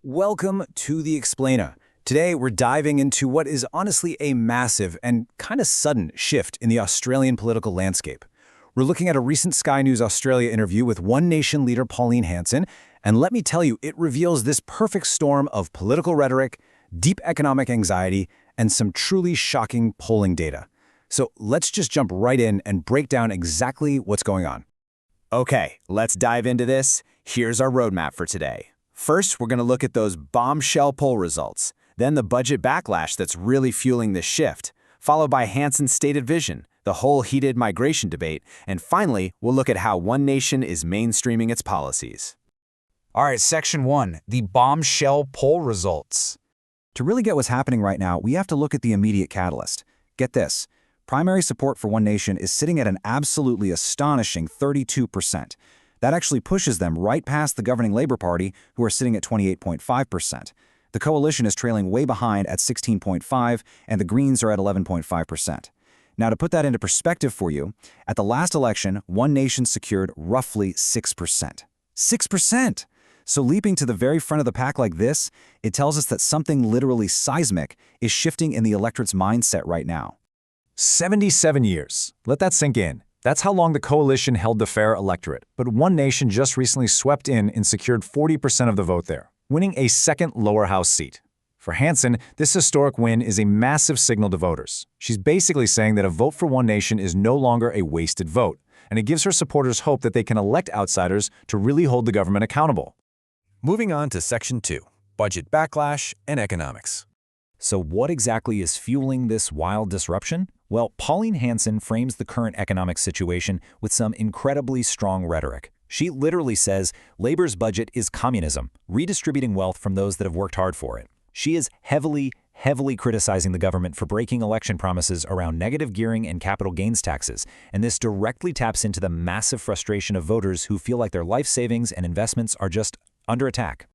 Welcome to The Explainer. Today, we're diving into what is honestly a massive and kind of sudden shift in the Australian political landscape. We're looking at a recent Sky News Australia interview with One Nation leader Pauline Hanson, and let me tell you, it reveals this perfect storm of political rhetoric, deep economic anxiety, and some truly shocking polling data. So let's just jump right in and break down exactly what's going on. Okay, let's dive into this. Here's our roadmap for today. First, we're going to look at those bombshell poll results, then the budget backlash that's really fueling this shift, followed by Hanson's stated vision, the whole heated migration debate, and finally, we'll look at how One Nation is mainstreaming its policies. All right, Section 1, the bombshell poll results. To really get what's happening right now, we have to look at the immediate catalyst. Get this. Primary support for One Nation is sitting at an absolutely astonishing 32%. That actually pushes them right past the governing Labour Party, who are sitting at 28.5%. The coalition is trailing way behind at 16.5%, and the Greens are at 11.5%. Now, to put that into perspective for you, at the last election, One Nation secured roughly 6%. 6%! So leaping to the very front of the pack like this, it tells us that something literally seismic is shifting in the electorate's mindset right now. 77 years. Let that sink in. That's how long the coalition held the fair electorate. But One Nation just recently swept in and secured 40% of the vote there, winning a second lower house seat. For Hanson, this historic win is a massive signal to voters. She's basically saying that a vote for One Nation is no longer a wasted vote, and it gives her supporters hope that they can elect outsiders to really hold the government accountable. Moving on to Section 2, Budget Backlash and Economics. So what exactly is fueling this wild disruption? Well, Pauline Hanson frames the current economic situation with some incredibly strong rhetoric. She literally says Labor's budget is communism, redistributing wealth from those that have worked hard for it. She is heavily criticizing the government for breaking election promises around negative gearing and capital gains taxes, and this directly taps into the massive frustration of voters who feel like their life savings and investments are just under attack.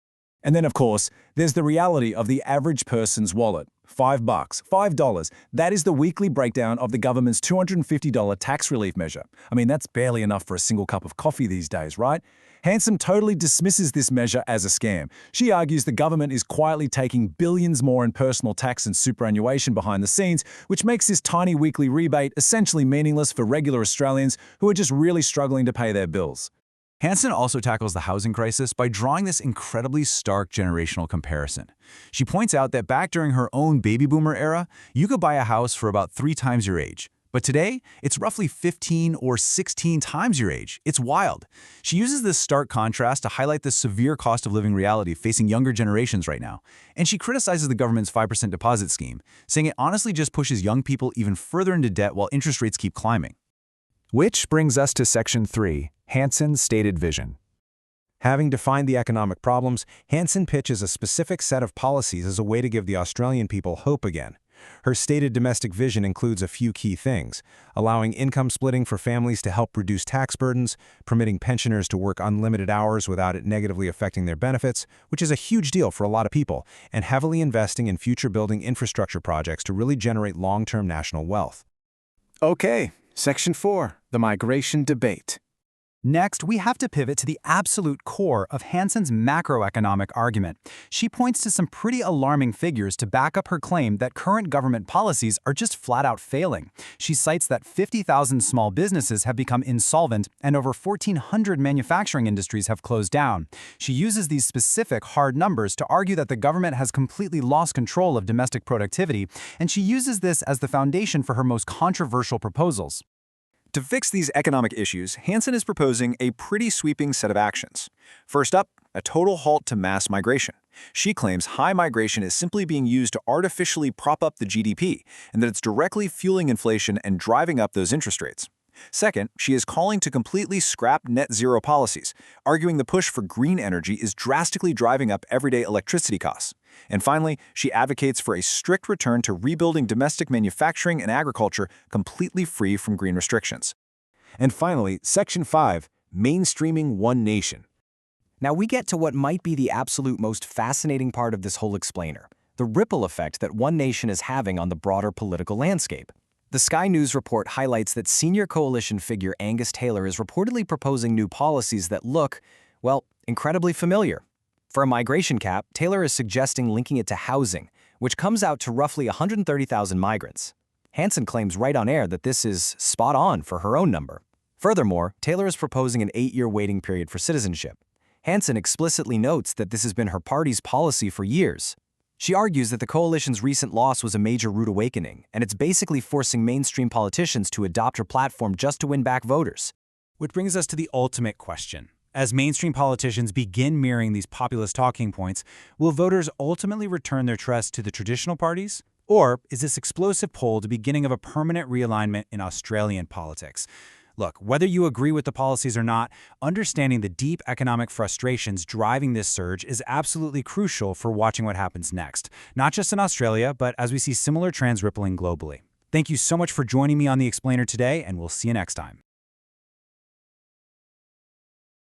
And then, of course, there's the reality of the average person's wallet. $5, $5. That is the weekly breakdown of the government's $250 tax relief measure. I mean, that's barely enough for a single cup of coffee these days, right? Hanson totally dismisses this measure as a scam. She argues the government is quietly taking billions more in personal tax and superannuation behind the scenes, which makes this tiny weekly rebate essentially meaningless for regular Australians who are just really struggling to pay their bills. Hanson also tackles the housing crisis by drawing this incredibly stark generational comparison. She points out that back during her own baby boomer era, you could buy a house for about 3 times your age. But today, it's roughly 15 or 16 times your age. It's wild. She uses this stark contrast to highlight the severe cost of living reality facing younger generations right now. And she criticizes the government's 5% deposit scheme, saying it honestly just pushes young people even further into debt while interest rates keep climbing. Which brings us to Section 3, Hanson's stated vision. Having defined the economic problems, Hanson pitches a specific set of policies as a way to give the Australian people hope again. Her stated domestic vision includes a few key things: allowing income splitting for families to help reduce tax burdens, permitting pensioners to work unlimited hours without it negatively affecting their benefits, which is a huge deal for a lot of people, and heavily investing in future-building infrastructure projects to really generate long-term national wealth. Okay, Section 4, the migration debate. Next, we have to pivot to the absolute core of Hanson's macroeconomic argument. She points to some pretty alarming figures to back up her claim that current government policies are just flat-out failing. She cites that 50,000 small businesses have become insolvent and over 1,400 manufacturing industries have closed down. She uses these specific hard numbers to argue that the government has completely lost control of domestic productivity, and she uses this as the foundation for her most controversial proposals. To fix these economic issues, Hanson is proposing a pretty sweeping set of actions. First up, a total halt to mass migration. She claims high migration is simply being used to artificially prop up the GDP, and that it's directly fueling inflation and driving up those interest rates. Second, she is calling to completely scrap net zero policies, arguing the push for green energy is drastically driving up everyday electricity costs. And finally, she advocates for a strict return to rebuilding domestic manufacturing and agriculture completely free from green restrictions. And finally, Section 5, mainstreaming One Nation. Now we get to what might be the absolute most fascinating part of this whole explainer, the ripple effect that One Nation is having on the broader political landscape. The Sky News report highlights that senior coalition figure Angus Taylor is reportedly proposing new policies that look, well, incredibly familiar. For a migration cap, Taylor is suggesting linking it to housing, which comes out to roughly 130,000 migrants. Hanson claims right on air that this is spot on for her own number. Furthermore, Taylor is proposing an 8-year waiting period for citizenship. Hanson explicitly notes that this has been her party's policy for years. She argues that the coalition's recent loss was a major rude awakening, and it's basically forcing mainstream politicians to adopt her platform just to win back voters. Which brings us to the ultimate question. As mainstream politicians begin mirroring these populist talking points, will voters ultimately return their trust to the traditional parties? Or is this explosive poll the beginning of a permanent realignment in Australian politics? Look, whether you agree with the policies or not, understanding the deep economic frustrations driving this surge is absolutely crucial for watching what happens next, not just in Australia, but as we see similar trends rippling globally. Thank you so much for joining me on The Explainer today, and we'll see you next time.